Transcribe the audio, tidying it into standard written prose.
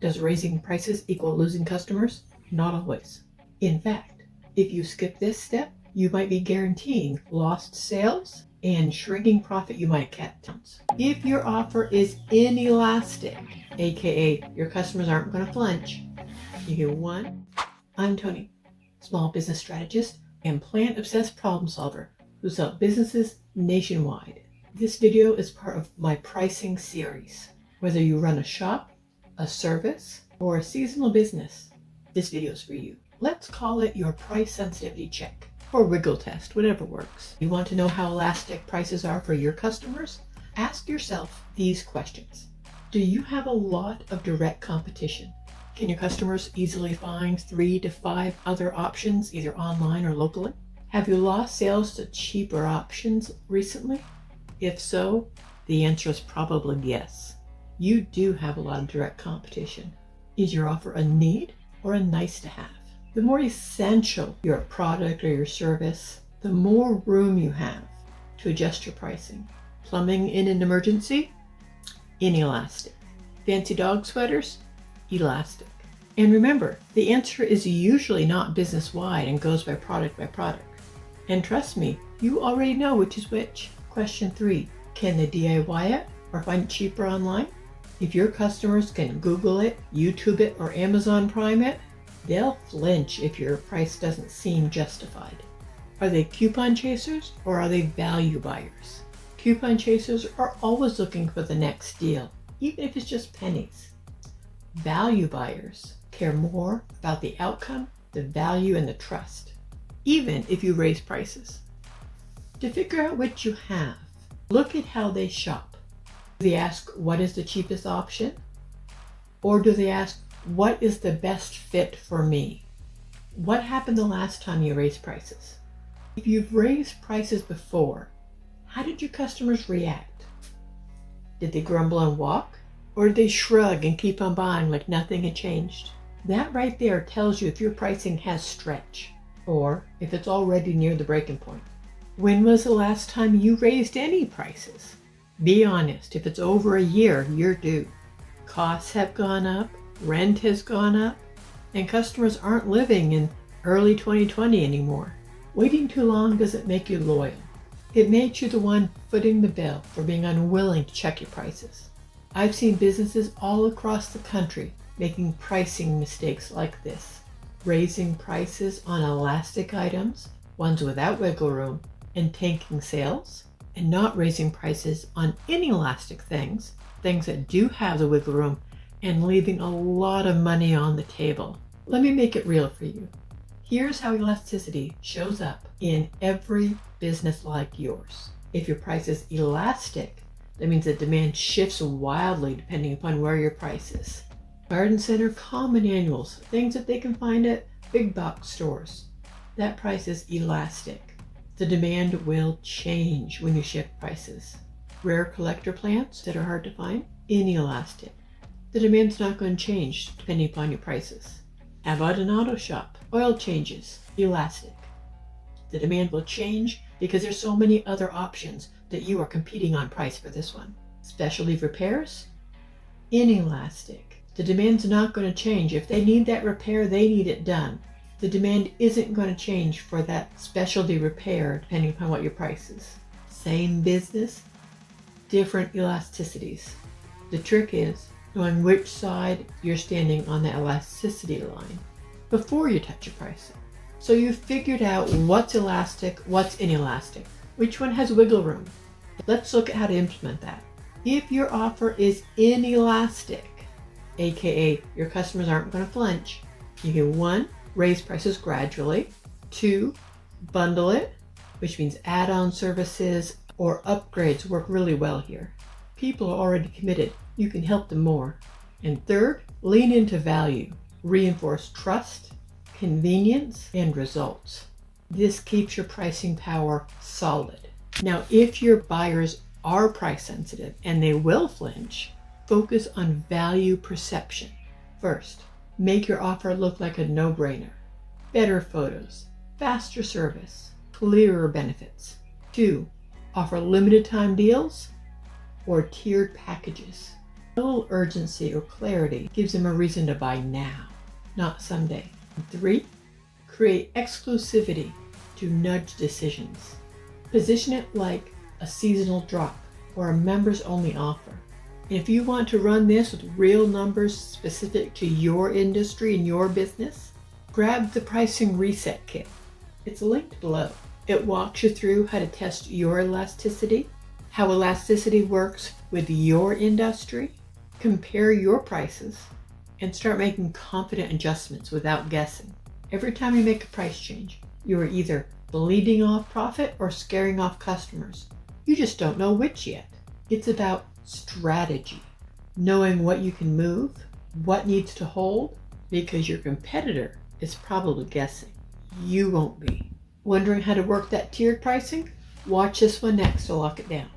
Does raising prices equal losing customers? Not always. In fact, if you skip this step, you might be guaranteeing lost sales and shrinking profit you might get. If your offer is inelastic, aka your customers aren't going to flinch, you get one. I'm Tony, small business strategist and plant-obsessed problem solver who's helped businesses nationwide. This video is part of my pricing series. Whether you run a shop, a service, or a seasonal business, this video is for you. Let's call it your price sensitivity check or wiggle test, whatever works. You want to know how elastic prices are for your customers? Ask yourself these questions. Do you have a lot of direct competition? Can your customers easily find 3 to 5 other options, either online or locally? Have you lost sales to cheaper options recently? If so, the answer is probably yes. You do have a lot of direct competition. Is your offer a need or a nice to have? The more essential your product or your service, the more room you have to adjust your pricing. Plumbing in an emergency? Inelastic. Fancy dog sweaters? Elastic. And remember, the answer is usually not business-wide and goes by product by product. And trust me, you already know which is which. Question 3, can they DIY it or find it cheaper online? If your customers can Google it, YouTube it, or Amazon Prime it, they'll flinch if your price doesn't seem justified. Are they coupon chasers or are they value buyers? Coupon chasers are always looking for the next deal, even if it's just pennies. Value buyers care more about the outcome, the value, and the trust, even if you raise prices. To figure out what you have, look at how they shop. Do they ask, what is the cheapest option? Or do they ask, what is the best fit for me? What happened the last time you raised prices? If you've raised prices before, how did your customers react? Did they grumble and walk? Or did they shrug and keep on buying like nothing had changed? That right there tells you if your pricing has stretch, or if it's already near the breaking point. When was the last time you raised any prices? Be honest, if it's over a year, you're due. Costs have gone up, rent has gone up, and customers aren't living in early 2020 anymore. Waiting too long doesn't make you loyal. It makes you the one footing the bill for being unwilling to check your prices. I've seen businesses all across the country making pricing mistakes like this. Raising prices on elastic items, ones without wiggle room, and tanking sales, and not raising prices on inelastic things that do have the wiggle room, and leaving a lot of money on the table. Let me make it real for you. Here's how elasticity shows up in every business like yours. If your price is elastic, that means that demand shifts wildly depending upon where your price is. Garden center common annuals, things that they can find at big box stores. That price is elastic. The demand will change when you shift prices. Rare collector plants that are hard to find, inelastic. The demand's not going to change depending upon your prices. How about an auto shop? Oil changes, elastic. The demand will change because there's so many other options that you are competing on price for this one. Specialty repairs, inelastic. The demand's not going to change. If they need that repair, they need it done. The demand isn't going to change for that specialty repair depending upon what your price is. Same business, different elasticities. The trick is knowing which side you're standing on the elasticity line before you touch your pricing. So you've figured out what's elastic, what's inelastic, which one has wiggle room. Let's look at how to implement that. If your offer is inelastic, aka your customers aren't going to flinch, you can 1, raise prices gradually. 2, bundle it, which means add-on services or upgrades work really well here. People are already committed. You can help them more. And 3rd, lean into value. Reinforce trust, convenience, and results. This keeps your pricing power solid. Now, if your buyers are price sensitive and they will flinch, focus on value perception. First, make your offer look like a no-brainer. Better photos, faster service, clearer benefits. 2, offer limited time deals or tiered packages. A little urgency or clarity gives them a reason to buy now, not someday. And 3, create exclusivity to nudge decisions. Position it like a seasonal drop or a members only offer. And if you want to run this with real numbers specific to your industry and your business, grab the pricing reset kit. It's linked below. It walks you through how to test your elasticity, how elasticity works with your industry, compare your prices, and start making confident adjustments without guessing. Every time you make a price change, you are either bleeding off profit or scaring off customers. You just don't know which yet. It's about strategy, knowing what you can move, what needs to hold, because your competitor is probably guessing. You won't be. Wondering how to work that tiered pricing? Watch this one next to lock it down.